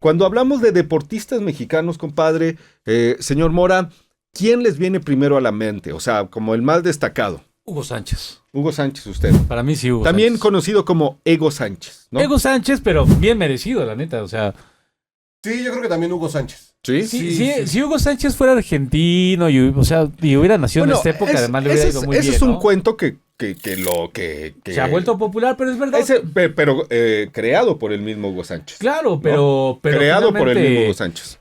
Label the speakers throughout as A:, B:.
A: Cuando hablamos de deportistas mexicanos, compadre, señor Mora, ¿quién les viene primero a la mente? O sea, como el más destacado.
B: Hugo Sánchez.
A: Hugo Sánchez, usted.
B: Para mí sí, Hugo
A: También
B: Sánchez.
A: conocido como Ego Sánchez, ¿no?
B: Ego Sánchez, pero bien merecido, la neta. O sea,
C: Sí, yo creo que también Hugo Sánchez.
A: ¿Sí?
B: si Hugo Sánchez fuera argentino y hubiera nacido en esta época, además le hubiera ido muy bien.
A: Ese es un
B: ¿no?
A: cuento que
B: Se ha vuelto popular, pero es verdad.
A: pero creado por el mismo Hugo Sánchez.
B: Claro, pero
A: Creado por el
B: finalmente,
A: mismo Hugo Sánchez.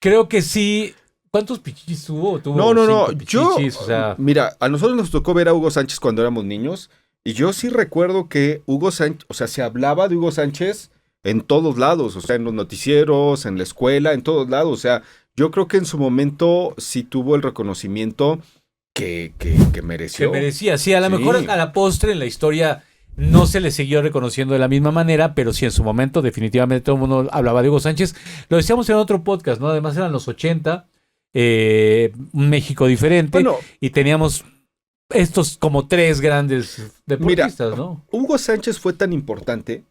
B: Creo que sí. ¿Cuántos pichichis tuvo?
A: No.
B: Cinco pichichis, o sea,
A: Mira, a nosotros nos tocó ver a Hugo Sánchez cuando éramos niños. Y yo sí recuerdo que Hugo Sánchez, o sea, se hablaba de Hugo Sánchez en todos lados. O sea, en los noticieros, en la escuela, en todos lados. O sea, yo creo que en su momento sí tuvo el reconocimiento que mereció.
B: que merecía. Sí, a lo
A: Sí.
B: mejor a la postre en la historia no se le siguió reconociendo de la misma manera, pero sí en su momento definitivamente todo el mundo hablaba de Hugo Sánchez. Lo decíamos en otro podcast, ¿no? Además eran los 80, un México diferente,
A: Bueno,
B: y teníamos estos como tres grandes deportistas,
A: mira,
B: ¿no?
A: Hugo Sánchez fue tan importante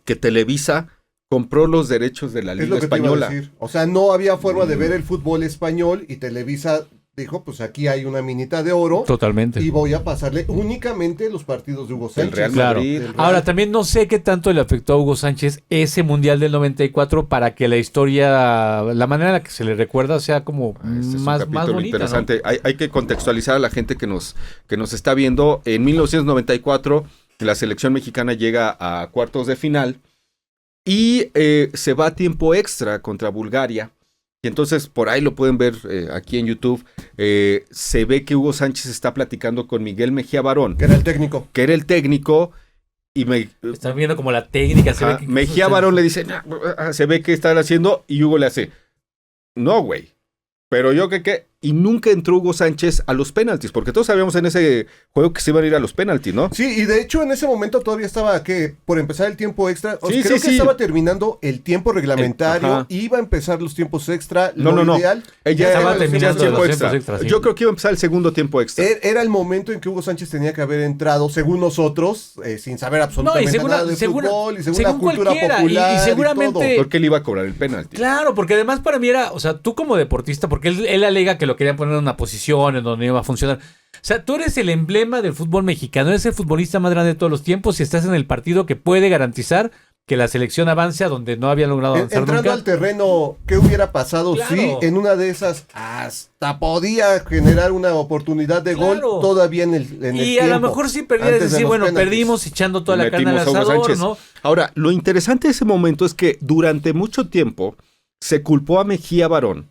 A: que Televisa compró los derechos de la
C: Es
A: Liga
C: lo que te iba a
A: Española.
C: decir. O sea, no había forma de ver el fútbol español y Televisa dijo, pues aquí hay una minita de oro
B: Totalmente.
C: y voy a pasarle únicamente los partidos de Hugo Sánchez.
A: Real
B: Claro.
A: Madrid.
C: Del Real.
B: Ahora, también no sé qué tanto le afectó a Hugo Sánchez ese Mundial del 94 para que la historia, la manera en la que se le recuerda sea como
A: Este es
B: más
A: un capítulo
B: bonita, ¿no?
A: interesante. Hay que contextualizar a la gente que nos está viendo. En 1994, la selección mexicana llega a cuartos de final y se va a tiempo extra contra Bulgaria. Y entonces, por ahí lo pueden ver aquí en YouTube, se ve que Hugo Sánchez está platicando con Miguel Mejía Barón,
C: Que era el técnico.
A: que era el técnico, y
B: Están viendo como la técnica. Se ve que
A: Mejía Barón le dice, "Nah, se ve que están haciendo", y Hugo le hace, "No, güey, pero yo qué", y nunca entró Hugo Sánchez a los penaltis, porque todos sabíamos en ese juego que se iban a ir a los penaltis, ¿no?
C: Sí, y de hecho en ese momento todavía estaba por empezar el tiempo extra.
A: Sí,
C: Creo
A: sí,
C: que
A: sí.
C: estaba terminando el tiempo reglamentario.
A: Ajá.
C: Iba a empezar los tiempos extra.
A: No.
C: Lo ideal.
A: Ella
B: estaba
A: era los
B: terminando
A: tiempos
B: los tiempos extra, sí.
A: Yo creo que iba a empezar el segundo tiempo extra.
C: Era el momento en que Hugo Sánchez tenía que haber entrado, según nosotros, sin saber absolutamente nada de fútbol y según la cultura
B: cualquiera,
C: popular.
B: y seguramente.
A: Porque él iba a cobrar el penalti.
B: Claro, porque además para mí era, o sea, tú como deportista, porque él alega que lo querían poner en una posición en donde iba a funcionar. O sea, tú eres el emblema del fútbol mexicano, eres el futbolista más grande de todos los tiempos y estás en el partido que puede garantizar que la selección avance a donde no había logrado avanzar
C: Entrando
B: nunca.
C: al terreno, ¿qué hubiera pasado
B: Claro.
C: si en una de esas hasta podía generar una oportunidad de
B: Claro.
C: gol todavía en el
B: Y a lo mejor sí perdías,
C: antes de
B: decir,
C: los
B: bueno,
C: penaltis.
B: perdimos echando toda la carne al
A: Metimos a Hugo
B: asador,
A: Sánchez.
B: ¿no?
A: Ahora, lo interesante de ese momento es que durante mucho tiempo se culpó a Mejía Barón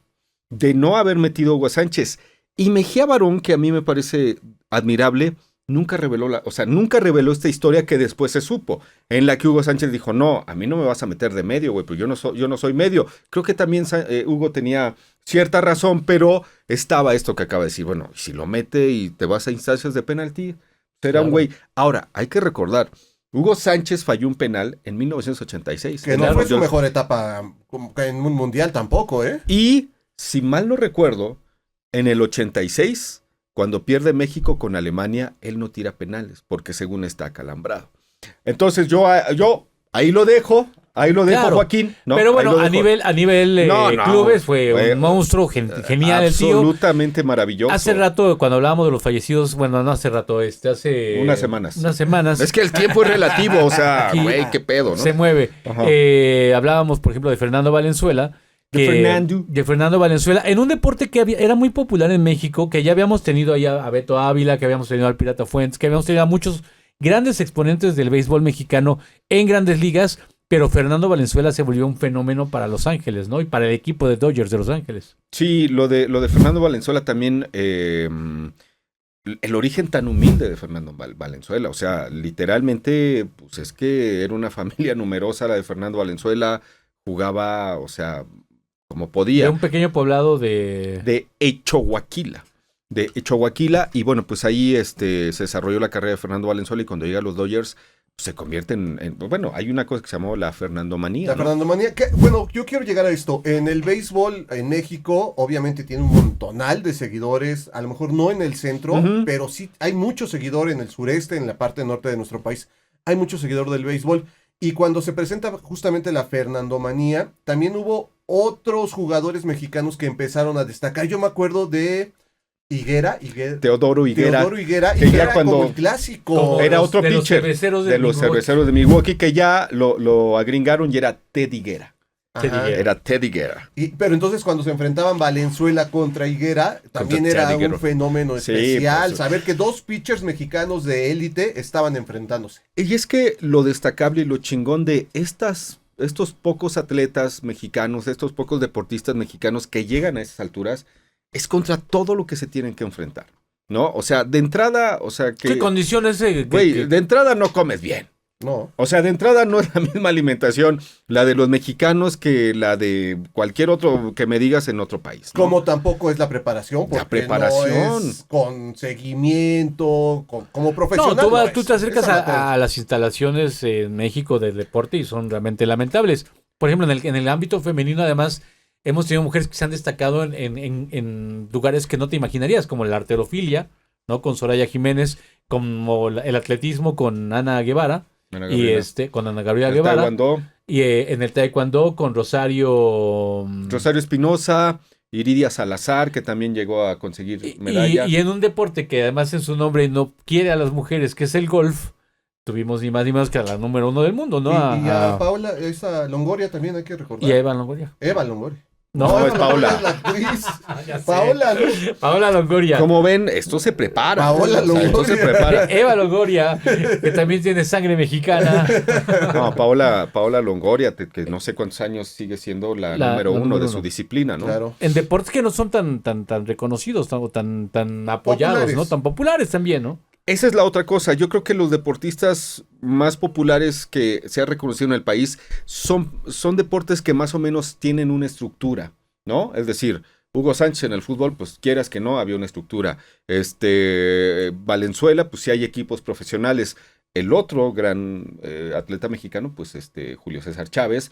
A: de no haber metido a Hugo Sánchez. Y Mejía Barón, que a mí me parece admirable, nunca reveló esta historia que después se supo, en la que Hugo Sánchez dijo, no, a mí no me vas a meter de medio, güey, pues yo no soy medio. Creo que también Hugo tenía cierta razón, pero estaba esto que acaba de decir, bueno, si lo mete y te vas a instancias de penalti, será un güey. Ahora, hay que recordar, Hugo Sánchez falló un penal en 1986.
C: Que no fue su mejor etapa como que en un mundial tampoco, ¿eh?
A: Y, si mal no recuerdo, en el 86, cuando pierde México con Alemania, él no tira penales, porque según está acalambrado. Entonces yo ahí lo dejo,
B: Claro.
A: Joaquín. ¿no?
B: Pero bueno,
A: Ahí lo dejo.
B: a nivel
A: No,
B: clubes fue un monstruo, genial el tío.
A: Absolutamente maravilloso.
B: Hace rato, cuando hablábamos de los fallecidos, bueno, no hace rato, hace...
A: Unas semanas.
B: Unas semanas.
A: Es que el tiempo es relativo, o sea,
B: Aquí
A: güey, qué pedo, ¿no?
B: se mueve.
A: Ajá.
B: Hablábamos, por ejemplo, de Fernando Valenzuela.
A: De
B: Fernando Valenzuela, en un deporte que era muy popular en México, que ya habíamos tenido ahí a Beto Ávila, que habíamos tenido al Pirata Fuentes, que habíamos tenido a muchos grandes exponentes del béisbol mexicano en grandes ligas, pero Fernando Valenzuela se volvió un fenómeno para Los Ángeles, ¿no? Y para el equipo de Dodgers de Los Ángeles.
A: Sí, lo de Fernando Valenzuela también, el origen tan humilde de Fernando Valenzuela, o sea, literalmente, pues es que era una familia numerosa la de Fernando Valenzuela, jugaba, o sea, como podía.
B: De un pequeño poblado de
A: Echohuaquila. Y bueno, pues ahí se desarrolló la carrera de Fernando Valenzuela y cuando llega a los Dodgers se convierte bueno, hay una cosa que se llamó la Fernandomanía.
C: La Fernandomanía, bueno, yo quiero llegar a esto. En el béisbol en México, obviamente tiene un montonal de seguidores, a lo mejor no en el centro, pero sí hay mucho seguidor en el sureste, en la parte norte de nuestro país. Hay mucho seguidor del béisbol. Y cuando se presenta justamente la Fernandomanía, también hubo otros jugadores mexicanos que empezaron a destacar. Yo me acuerdo de Higuera,
A: Teodoro Higuera,
C: que
A: que ya
C: era
A: cuando-
C: como el clásico.
B: Como
A: era
B: los-
A: otro
B: de los
A: pitcher
B: cerveceros de
A: de los
B: Milwaukee.
A: cerveceros de Milwaukee, que ya lo agringaron y era Ted Higuera.
C: Ajá.
B: Higuera.
A: Era Ted Higuera.
C: Pero entonces cuando se enfrentaban Valenzuela contra Higuera, también
A: Contra
C: era
A: Ted Higuera.
C: un fenómeno
A: Sí,
C: especial.
A: pues,
C: saber que dos pitchers mexicanos de élite estaban enfrentándose.
A: Y es que lo destacable y lo chingón de estos pocos atletas mexicanos, estos pocos deportistas mexicanos que llegan a esas alturas, es contra todo lo que se tienen que enfrentar, ¿no? O sea, de entrada, o sea que...
B: ¿Qué condiciones?
A: Güey, de entrada no comes bien.
C: No.
A: O sea, de entrada no es la misma alimentación la de los mexicanos que la de cualquier otro que me digas en otro país, ¿no?
C: Como tampoco es la preparación, porque
A: preparación.
C: no es con seguimiento, como profesional.
B: No,
C: no
B: tú
C: es.
B: te acercas
C: Es amateur.
B: a las instalaciones en México del deporte y son realmente lamentables. Por ejemplo, en el ámbito femenino, además, hemos tenido mujeres que se han destacado en lugares que no te imaginarías, como la arterofilia, ¿no? Con Soraya Jiménez, como el atletismo con Ana Guevara,
A: Ana
B: y
A: Gabriela.
B: con Ana Gabriela
A: El
B: Guevara,
A: taekwondo,
B: y en el taekwondo con Rosario...
A: Rosario Espinosa, Iridia Salazar, que también llegó a conseguir medalla.
B: Y en un deporte que además en su nombre no quiere a las mujeres, que es el golf, tuvimos ni más ni menos que a la número 1 del mundo, ¿no?
C: Y a Paola, esa Longoria también hay que recordar.
B: y a Eva Longoria.
C: Eva Longoria.
A: No, es
C: Eva
A: Paola.
C: Longoria es la actriz.
B: Ya sé.
C: Paola, ¿no?
B: Paola Longoria.
A: Como ven, esto se prepara.
C: Paola
A: O sea, esto se
C: Longoria.
A: prepara.
B: Eva Longoria, que también tiene sangre mexicana.
A: No, Paola Longoria, que no sé cuántos años sigue siendo la número
B: la
A: uno
B: número
A: de
B: uno.
A: su disciplina, ¿no?
C: Claro.
B: En deportes que no son tan reconocidos, tan apoyados,
C: Populares.
B: ¿no? Tan populares también, ¿no?
A: Esa es la otra cosa. Yo creo que los deportistas más populares que se ha reconocido en el país son deportes que más o menos tienen una estructura, ¿no? Es decir, Hugo Sánchez en el fútbol, pues quieras que no, había una estructura. Valenzuela, pues sí hay equipos profesionales. El otro gran atleta mexicano, pues Julio César Chávez,